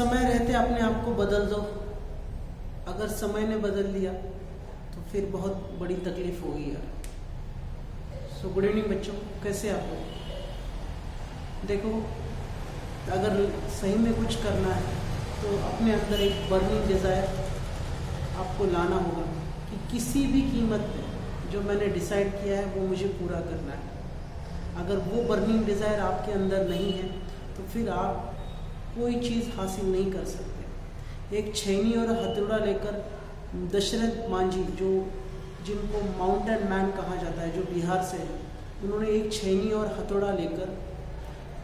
समय रहते अपने आप को बदल दो। अगर समय ने बदल लिया तो फिर बहुत बड़ी तकलीफ होगी यार। सो गुड इवनिंग बच्चों, कैसे आप लोग? देखो, अगर सही में कुछ करना है तो अपने अंदर एक बर्निंग डिज़ायर आपको लाना होगा कि किसी भी कीमत पे जो मैंने डिसाइड किया है वो मुझे पूरा करना है। अगर वो बर्निंग डिज़ायर आपके अंदर नहीं है तो फिर आप कोई चीज़ हासिल नहीं कर सकते। एक छैनी और हथौड़ा लेकर दशरथ मांझी, जिनको माउंटेन मैन कहा जाता है, जो बिहार से है, उन्होंने एक छैनी और हथौड़ा लेकर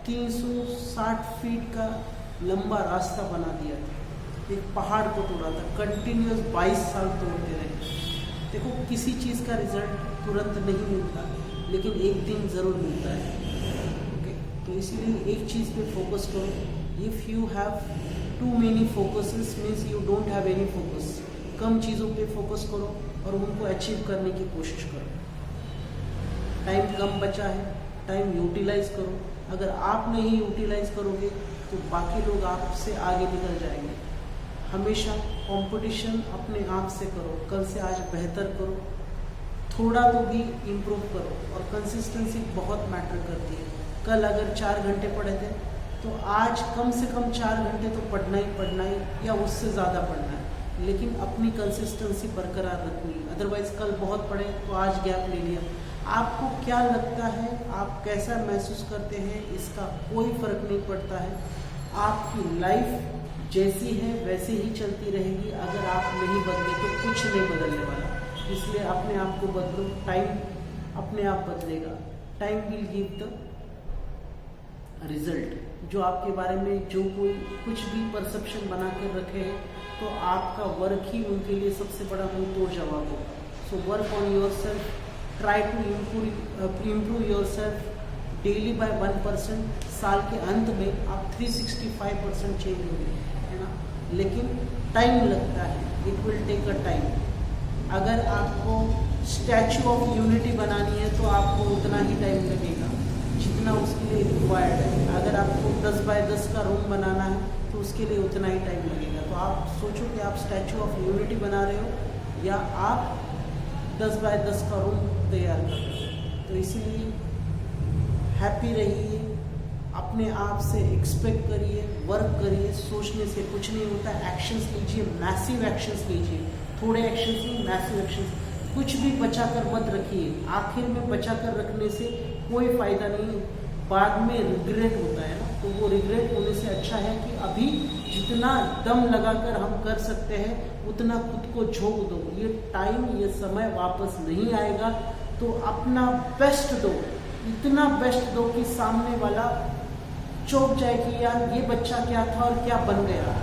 360 फीट का लंबा रास्ता बना दिया था। एक पहाड़ को तोड़ा था, कंटिन्यूस 22 साल तोड़ते रहे। देखो, किसी चीज़ का रिजल्ट तुरंत नहीं मिलता, लेकिन एक दिन ज़रूर मिलता है। ओके, तो इसीलिए एक चीज़ पे फोकस करो। If you have too many focuses means you don't have any focus. कम चीज़ों पे फोकस करो और उनको अचीव करने की कोशिश करो। टाइम कम बचा है, टाइम यूटिलाइज करो। अगर आप नहीं यूटिलाइज करोगे तो बाकी लोग आपसे आगे निकल जाएंगे। हमेशा कंपटीशन अपने आप से करो, कल से आज बेहतर करो, थोड़ा तो भी इम्प्रूव करो। और कंसिस्टेंसी बहुत मैटर करती है। कल अगर 4 घंटे पढ़े थे तो आज कम से कम 4 घंटे तो पढ़ना ही या उससे ज़्यादा पढ़ना है, लेकिन अपनी कंसिस्टेंसी बरकरार रखनी है। अदरवाइज़ कल बहुत पढ़े तो आज गैप ले लिया। आपको क्या लगता है, आप कैसा महसूस करते हैं, इसका कोई फ़र्क नहीं पड़ता है। आपकी लाइफ जैसी है वैसे ही चलती रहेगी। अगर आप नहीं बदले तो कुछ नहीं बदलने वाला। इसलिए अपने आप को बदलो। टाइम अपने आप बदलेगा। Time will give the result. जो आपके बारे में जो कोई कुछ भी परसेप्शन बना कर रखे हैं, तो आपका वर्क ही उनके लिए सबसे बड़ा मुंह तोड़ जवाब होगा। So work on your self, try to improve your self daily by 1%। साल के अंत में आप 365% चेंज होंगे, है ना। लेकिन टाइम लगता है, it will take a time. अगर आपको स्टैचू ऑफ यूनिटी बनानी है तो आपको उतना ही टाइम लगेगा जितना उसके लिए रिक्वायर्ड है। अगर आपको 10 बाय 10 का रूम बनाना है तो उसके लिए उतना ही टाइम लगेगा। तो आप सोचो कि आप स्टैचू ऑफ यूनिटी बना रहे हो या आप 10 बाय 10 का रूम तैयार कर रहे हो। तो इसीलिए हैप्पी रहिए, अपने आप से एक्सपेक्ट करिए, वर्क करिए। सोचने से कुछ नहीं होता। एक्शंस लीजिए, मैसिव एक्शंस लीजिए। थोड़े एक्शंस नहीं, मैसिव एक्शंस। कुछ भी बचा कर मत रखिए। आखिर में बचा कर रखने से कोई फ़ायदा नहीं, बाद में रिग्रेट होता है ना। तो वो रिग्रेट होने से अच्छा है कि अभी जितना दम लगाकर हम कर सकते हैं उतना खुद को झोंक दो। ये टाइम, ये समय वापस नहीं आएगा। तो अपना बेस्ट दो, इतना बेस्ट दो कि सामने वाला चौंक जाए कि यार ये बच्चा क्या था और क्या बन गया।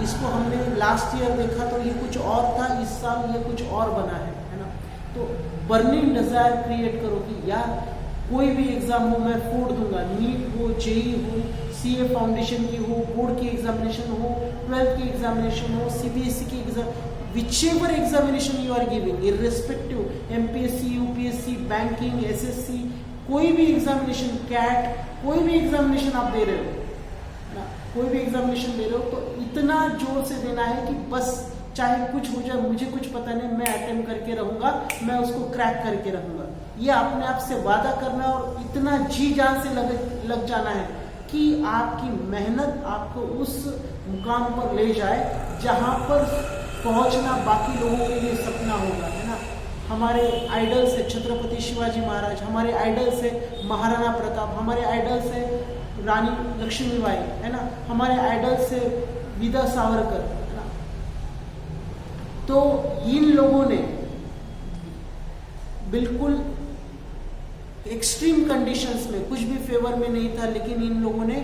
इसको हमने लास्ट ईयर देखा तो ये कुछ और था, इस साल ये कुछ और बना है ना। तो बर्निंग डिजायर क्रिएट करो कि यार कोई भी एग्जाम हो मैं फोड़ दूंगा। नीट हो, जेई हो, सीए फाउंडेशन की हो, बोर्ड की एग्जामिनेशन हो, 12th की एग्जामिनेशन हो, सीबीएसई की exam, whichever examination you are giving, irrespective MPSC, UPSC, banking, SSC, कोई भी एग्जामिनेशन, कैट, कोई भी एग्जामिनेशन आप दे रहे हो ना, कोई भी एग्जामिनेशन दे रहे हो तो इतना जोर से देना है कि बस चाहे कुछ हो जाए, मुझे कुछ पता नहीं, मैं अटेम्प्ट करके रहूंगा, मैं उसको क्रैक करके रहूंगा। ये अपने आप से वादा करना और इतना जी जान से लग जाना है कि आपकी मेहनत आपको उस मुकाम पर ले जाए जहां पर पहुंचना बाकी लोगों के लिए सपना होगा, है ना। हमारे आइडल्स है छत्रपति शिवाजी महाराज, हमारे आइडल्स है महाराणा प्रताप, हमारे आइडल्स है रानी लक्ष्मीबाई, है ना, हमारे आइडल्स है विदा सावरकर, है ना। तो इन लोगों ने बिल्कुल एक्सट्रीम कंडीशंस में, कुछ भी फेवर में नहीं था, लेकिन इन लोगों ने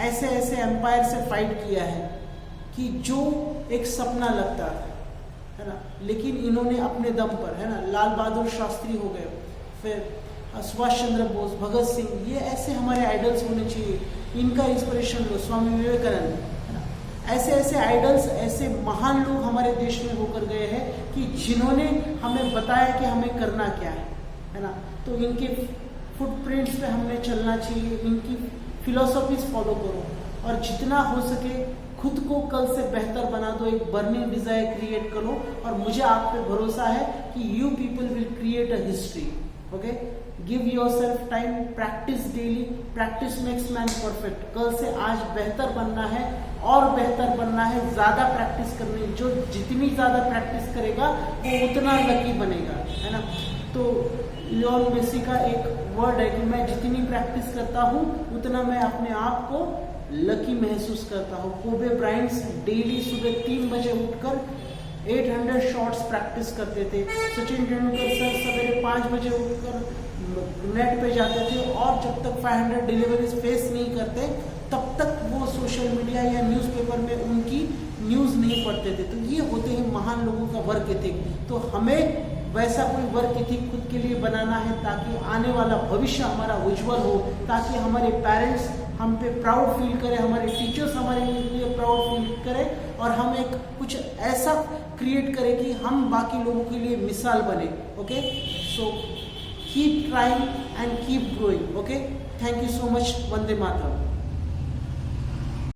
ऐसे ऐसे एम्पायर से फाइट किया है कि जो एक सपना लगता है ना। लेकिन इन्होंने अपने दम पर, है ना, लाल बहादुर शास्त्री हो गए, फिर सुभाष चंद्र बोस, भगत सिंह, ये ऐसे हमारे आइडल्स होने चाहिए। इनका इंस्पिरेशन लो, स्वामी विवेकानंद, है ना। ऐसे ऐसे आइडल्स, ऐसे महान लोग हमारे देश में होकर गए हैं कि जिन्होंने हमें बताया कि हमें करना क्या है ना। तो इनके फुटप्रिंट्स पे हमने चलना चाहिए, इनकी फिलोसॉफीज फॉलो करो और जितना हो सके खुद को कल से बेहतर बना दो, एक बर्निंग डिजायर क्रिएट करो और मुझे आप पे भरोसा है कि you people will create a history. Okay, give yourself time, practice daily, practice makes man perfect. कल से आज बेहतर बनना है और बेहतर बनना है, ज्यादा प्रैक्टिस करनी, जो जितनी ज्यादा प्रैक्टिस करेगा वो उतना लकी बनेगा, है ना। तो लियोन मेसी का एक वर्ड है कि मैं जितनी प्रैक्टिस करता हूँ उतना मैं अपने आप को लकी महसूस करता हूँ। कोबे ब्रायंट डेली सुबह 3 बजे उठकर 800 शॉट्स प्रैक्टिस करते थे। सचिन तेंदुलकर सर सवेरे 5 बजे उठकर नेट पे जाते थे और जब तक 500 डिलीवरीज फेस नहीं करते तब तक वो सोशल मीडिया या न्यूज़पेपर में उनकी न्यूज़ नहीं पढ़ते थे। तो ये होते हैं महान लोगों का वर्क एथिक। तो हमें वैसा कोई वर्क एथिक खुद के लिए बनाना है ताकि आने वाला भविष्य हमारा उज्जवल हो, ताकि हमारे पेरेंट्स हम पे प्राउड फील करें, हमारे टीचर्स हमारे लिए प्राउड फील करें और हम एक कुछ ऐसा क्रिएट करें कि हम बाकी लोगों के लिए मिसाल बने। Okay, so keep trying and keep growing. Okay, thank you so much. Vande Mataram.